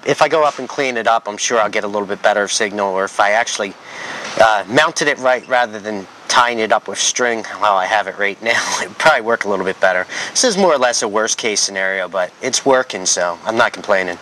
If I go up and clean it up, I'm sure I'll get a little bit better signal, or if I actually mounted it right rather than tying it up with string while I have it right now, it would probably work a little bit better. This is more or less a worst case scenario, but it's working, so I'm not complaining.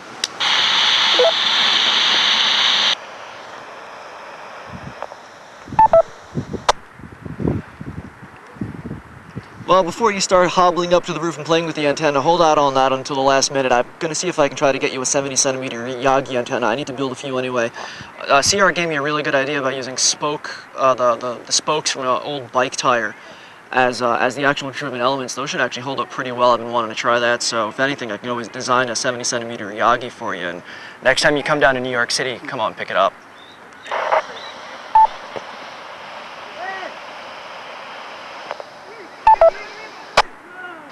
Well, before you start hobbling up to the roof and playing with the antenna, hold out on that until the last minute. I'm going to see if I can try to get you a 70-centimeter Yagi antenna. I need to build a few anyway. CR gave me a really good idea about using the spokes from an old bike tire as the actual driven elements. Those should actually hold up pretty well. I've been wanting to try that, so if anything, I can always design a 70-centimeter Yagi for you. And next time you come down to New York City, come on, pick it up.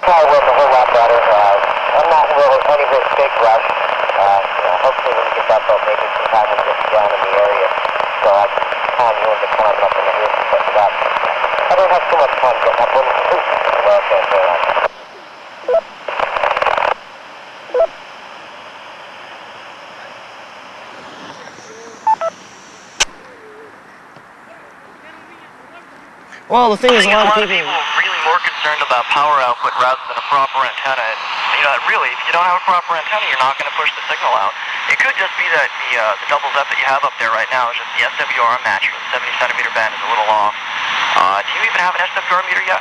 Probably work a whole lot better. I'm not really any big rush. Hopefully when we get that built, maybe sometime when we get down in the area, so I can time you into climbing up on the roof and putting it up. I don't have too much time getting up on the roof. Well, the thing is, a lot of people are really more concerned about power output rather than a proper antenna. Really, if you don't have a proper antenna, you're not going to push the signal out. It could just be that the double ZEP that you have up there right now is just the SWR match for the 70-centimeter band is a little off. Do you even have an SWR meter yet?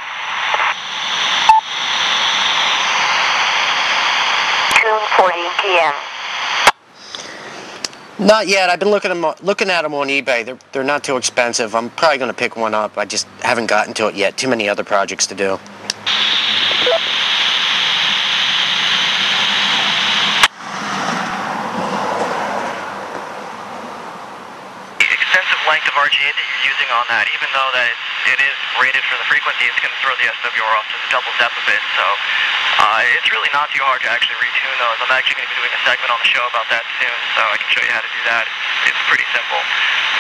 2:40 p.m. Not yet. I've been looking at them on eBay. They're not too expensive. I'm probably going to pick one up. I just haven't gotten to it yet. Too many other projects to do. Length of RGA that you're using on that, even though that it is rated for the frequency, it's going to throw the SWR off to the double ZEP a bit, so it's really not too hard to actually retune those. I'm actually going to be doing a segment on the show about that soon, so I can show you how to do that. It's pretty simple.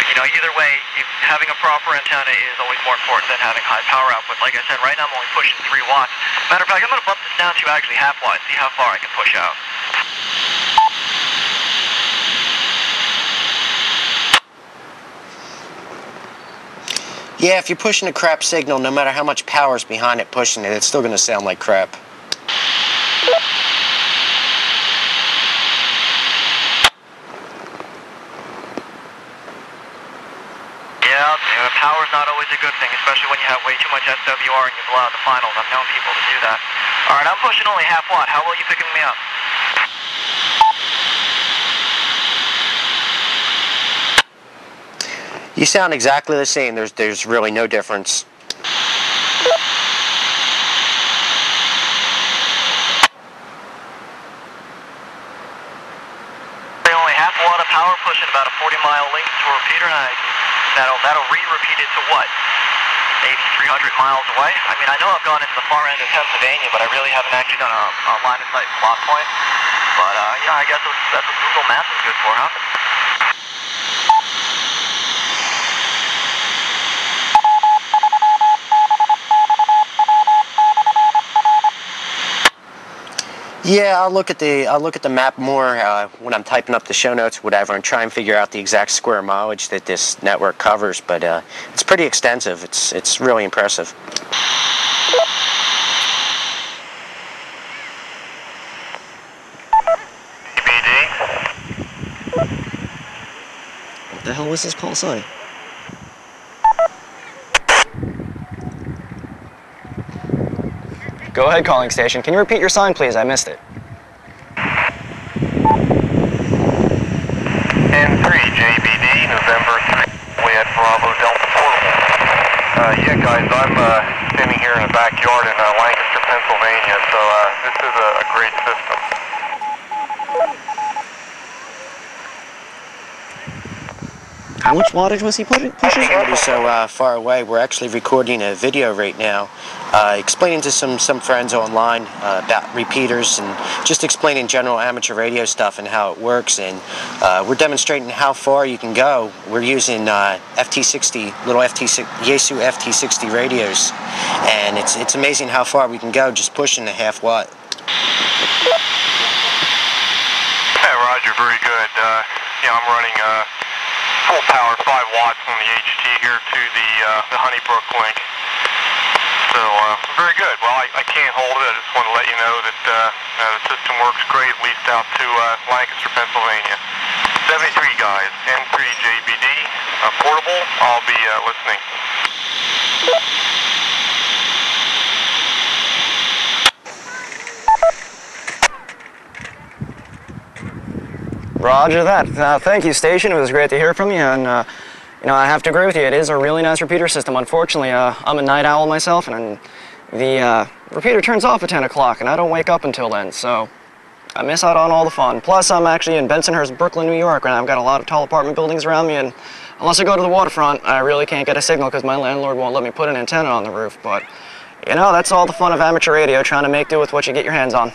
But, either way, having a proper antenna is always more important than having high power output. Like I said, right now I'm only pushing 3 watts. Matter of fact, I'm going to bump this down to actually half watt, see how far I can push out. Yeah, if you're pushing a crap signal, no matter how much power's behind it pushing it, it's still going to sound like crap. Yeah, power's not always a good thing, especially when you have way too much SWR and you blow out the finals. I've known people to do that. Alright, I'm pushing only half watt. How well are you picking me up? You sound exactly the same. There's really no difference. Only half a watt of power pushing about a 40-mile length to a repeater, and that'll re-repeat it to what? Maybe 300 miles away? I mean, I know I've gone into the far end of Pennsylvania, but I really haven't actually done a line-of-sight plot point. But, yeah, I guess that's what Google Maps is good for, huh? Yeah, I'll look at the map more when I'm typing up the show notes, whatever, and try and figure out the exact square mileage that this network covers. But it's pretty extensive. It's really impressive. What the hell was this call sign? Go ahead, calling station. Can you repeat your sign, please? I missed it. N3, JBD, November 3, we had Bravo Delta Portable. Yeah, guys, I'm standing here in a backyard in Lancaster, Pennsylvania, so this is a great system. How much wattage was he pushing? Somebody so far away. We're actually recording a video right now, explaining to some friends online about repeaters and just explaining general amateur radio stuff and how it works. And we're demonstrating how far you can go. We're using FT60, little Yaesu FT60 radios, and it's amazing how far we can go just pushing a half watt. Hey, Roger. very good. Yeah, I'm running full power, 5 watts on the HT here to the Honeybrook link. So, very good. Well, I can't hold it. I just want to let you know that the system works great, at least out to Lancaster, Pennsylvania. 73 guys, N3JBD, portable. I'll be listening. Roger that. Thank you, station. It was great to hear from you, and you know, I have to agree with you. It is a really nice repeater system. Unfortunately, I'm a night owl myself, and the repeater turns off at 10 o'clock, and I don't wake up until then, so I miss out on all the fun. Plus, I'm actually in Bensonhurst, Brooklyn, New York, and I've got a lot of tall apartment buildings around me, and unless I go to the waterfront, I really can't get a signal because my landlord won't let me put an antenna on the roof. But, you know, that's all the fun of amateur radio, trying to make do with what you get your hands on.